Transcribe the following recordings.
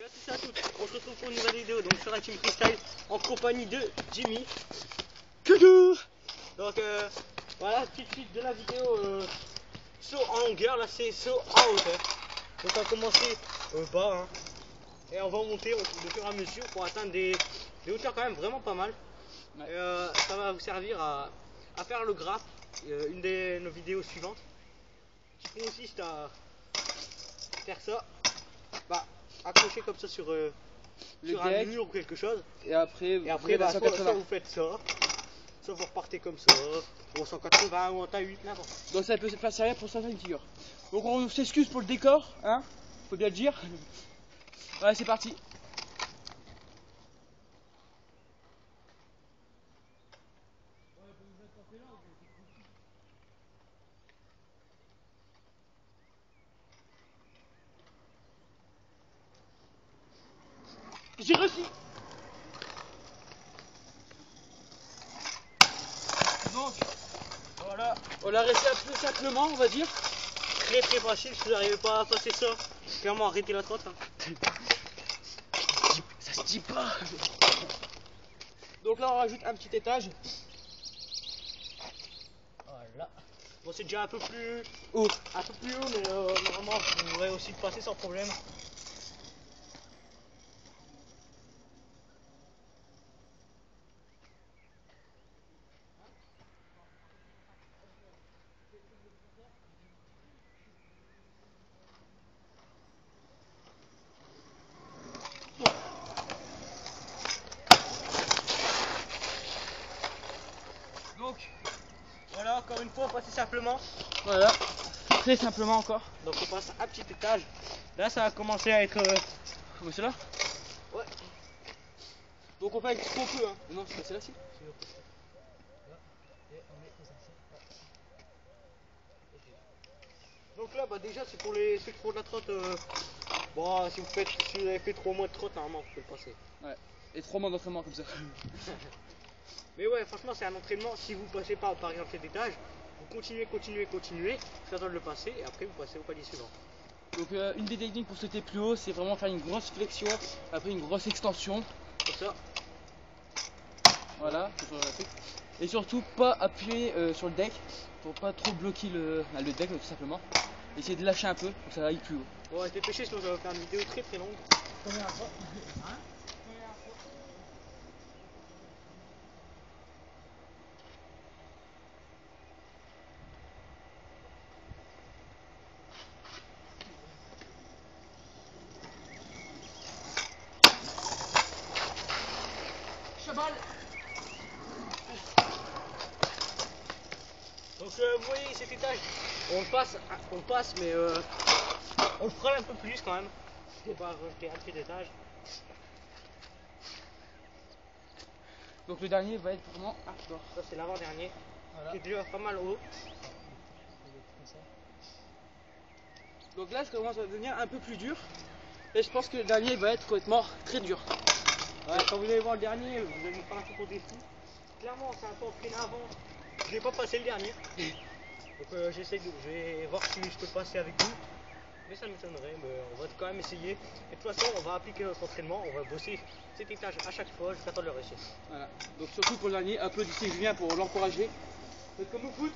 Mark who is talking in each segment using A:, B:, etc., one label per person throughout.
A: à tous et à toutes, on se retrouve pour une nouvelle vidéo donc sur la team freestyle en compagnie de Jimmy.
B: Coucou.
A: Donc voilà, tout de suite de la vidéo saut en longueur, là c'est saut en hauteur. Donc on va commencer bas hein, et on va monter de fur et à mesure pour atteindre des hauteurs quand même vraiment pas mal.
B: Ouais.
A: Ça va vous servir à faire le graphe, une de nos vidéos suivantes qui consiste à faire ça, accrocher comme ça sur un mur ou quelque chose.
B: Et après,
A: soit vous faites ça, soit vous repartez comme ça, ou en 180 ou en taille 8, n'importe.
B: Donc ça peut faire servir pour certaines figures. Donc on s'excuse pour le décor, hein, faut bien le dire. Ouais, c'est parti. J'ai réussi. Donc, voilà, on l'a resté un peu simplement, on va dire.
A: Très facile, si vous n'arrivez pas à passer ça, clairement arrêtez la trotte. Hein.
B: Ça se dit pas. Donc là on rajoute un petit étage.
A: Voilà. Bon, c'est déjà un peu plus
B: haut,
A: mais normalement vous pourrez aussi le passer sans problème. Donc voilà, encore une fois, on passe simplement.
B: voilà, très simplement encore.
A: Donc on passe un petit étage. Là ça va commencer à être
B: Comme cela.
A: ouais.
B: Donc on fait avec ce qu'on peut, hein. Non, c'est pas celle-ci.
A: Donc là déjà c'est pour ceux qui font de la trotte. Bon, si vous avez fait 3 mois de trotte, normalement vous pouvez le passer.
B: Ouais. Et 3 mois d'entraînement comme ça.
A: Mais ouais, franchement c'est un entraînement. Si vous passez pas par exemple cet étage, vous continuez, jusqu'à temps de le passer et après vous passez au palier suivant.
B: Donc une des techniques pour sauter plus haut, c'est vraiment faire une grosse flexion, après une grosse extension.
A: Comme ça.
B: Voilà, et surtout pas appuyer sur le deck pour pas trop bloquer le deck tout simplement. Essayez de lâcher un peu pour que ça aille plus haut.
A: Bon, dépêchez sinon ça va faire une vidéo très longue. Première fois. Hein?
B: Cheval.
A: Donc vous voyez cet étage, on le passe mais on le frôle un peu plus quand même. On va rajouter un petit étage.
B: Donc le dernier va être vraiment hardcore.
A: Ça c'est l'avant-dernier,
B: Voilà.
A: qui est déjà pas mal haut.
B: Donc là, ça commence à devenir un peu plus dur. Et je pense que le dernier va être complètement très dur.
A: Ouais, quand vous allez voir le dernier, vous allez me faire un peu pour déçu. Clairement, c'est un peu entraîné avant. Je n'ai pas passé le dernier. Donc je vais voir si je peux passer avec vous. Mais ça m'étonnerait, mais on va quand même essayer. Et de toute façon, on va appliquer notre entraînement, on va bosser cet étage à chaque fois jusqu'à temps de le réussir.
B: Voilà. Donc surtout pour le dernier, applaudissez Julien pour l'encourager. Faites comme au foot.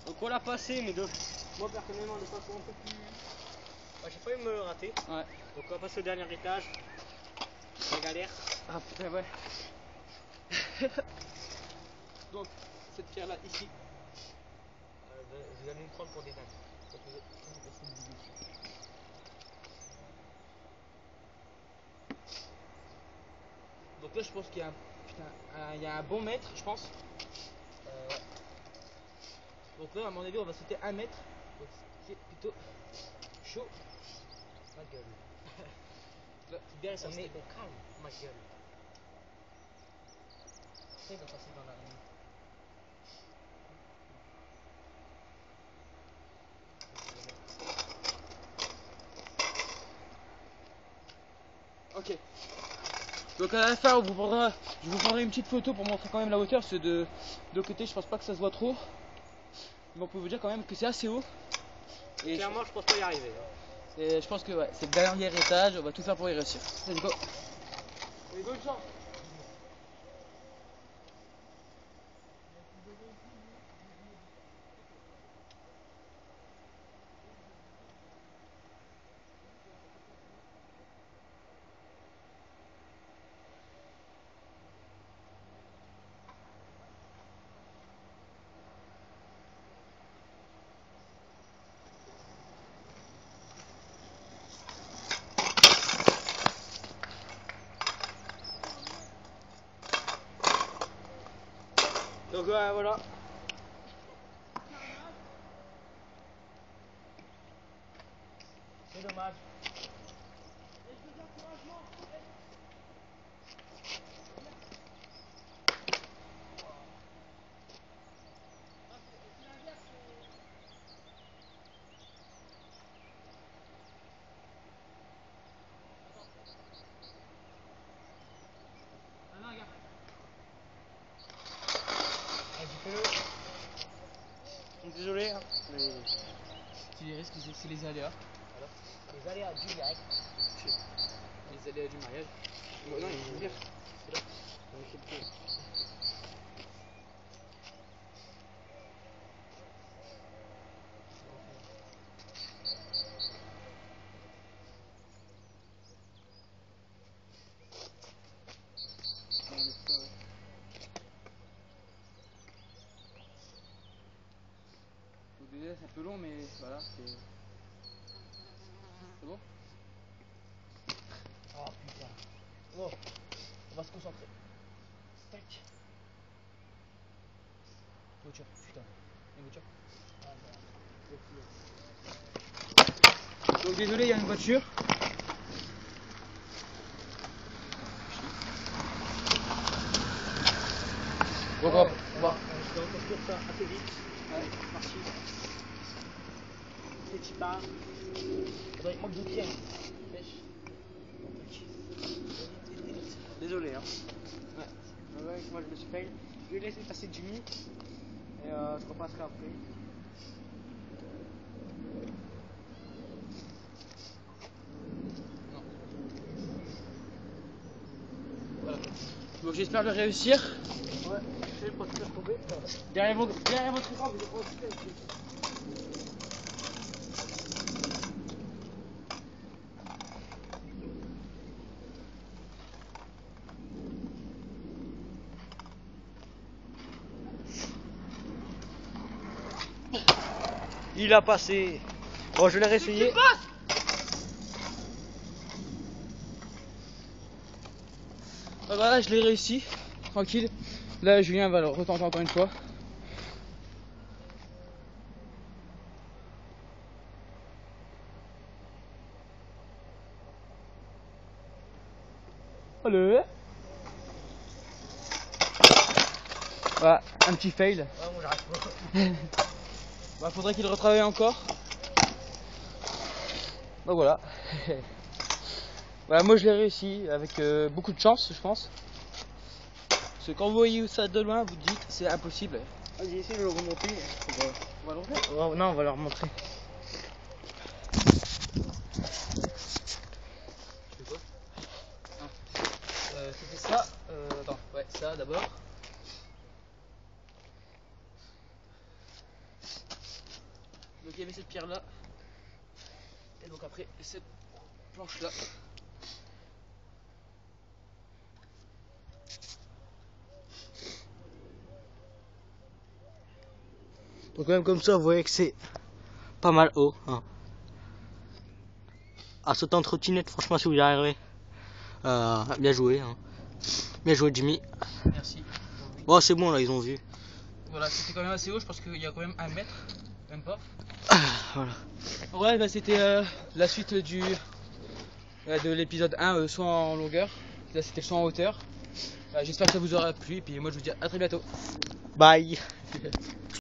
A: Donc on l'a passé, mais moi personnellement de façon un peu plus... j'ai failli me rater.
B: Ouais.
A: Donc on va passer au dernier étage. La galère.
B: Ah putain, ouais. Donc cette pierre là ici.
A: Vous allez me prendre pour des dingues.
B: Donc là je pense qu'il y a il y a un bon mètre, je pense.
A: Ouais.
B: Donc là à mon avis on va sauter 1 mètre. Donc c'est plutôt chaud.
A: Ma gueule. Bien, ça c'est au calme, ma gueule. Ça, il va passer dans la nuit.
B: Ok. Donc à la fin, je vous prendrai une petite photo pour montrer quand même la hauteur. Parce que de côté, je pense pas que ça se voit trop. Mais on peut vous dire quand même que c'est assez haut. Et
A: clairement, je pense pas y arriver. Hein.
B: Je pense que ouais, c'est le dernier étage. On va tout faire pour y réussir. Let's go.
A: Et bonne chance. Donc voilà. C'est dommage. Désolé, hein, mais
B: Tu les risques, c'est les aléas.
A: voilà. Les aléas du direct.
B: Les aléas du mariage.
A: Bon, non, il faut dire. C'est là. On est chez le pied.
B: C'est un peu long, mais voilà, c'est bon.
A: Oh putain. Bon, on va se concentrer. Tac. Voiture, putain. Une voiture.
B: Donc désolé, il y a une voiture. Donc on va.
A: Je vais reconstruire ça assez vite. Allez, c'est parti. Petit pas. Il manque d'outils. Désolé, hein. Ouais, moi je me suis fait. Je vais laisser passer Jimmy. Et je repasserai après.
B: Voilà. Donc j'espère le réussir.
A: Ouais, je vais pas te faire tomber.
B: Derrière votre écran, vous êtes
A: il a passé. Bon, je l'ai réessayé.
B: Voilà, je l'ai réussi. Tranquille. Là, Julien va le retenter encore une fois. Allez. Voilà, un petit fail.
A: Ouais, moi j'arrive pas.
B: Bah, faudrait qu'il retravaille encore. Bah voilà. Voilà, moi je l'ai réussi avec beaucoup de chance, je pense. Parce que quand vous voyez ça de loin, vous dites c'est impossible.
A: Vas-y, essaye de le remonter.
B: On va le refaire.
A: Oh, non, on va leur montrer.
B: Je fais quoi? C'était ça. Attends, ouais, ça d'abord. Donc il y avait cette pierre là. Et donc après cette planche là.
A: Donc même comme ça, vous voyez que c'est pas mal haut. Hein. À sauter en trottinette, franchement, si vous y arrivez, bien joué. Hein. Bien joué, Jimmy.
B: Merci.
A: Bon, c'est bon, là, ils ont vu.
B: Voilà, c'était quand même assez haut, je pense qu'il y a quand même 1 mètre, même pas.
A: Voilà.
B: Ouais, bah c'était la suite de l'épisode 1, soit en longueur. Là c'était le saut en hauteur. J'espère que ça vous aura plu et puis moi je vous dis à très bientôt.
A: Bye.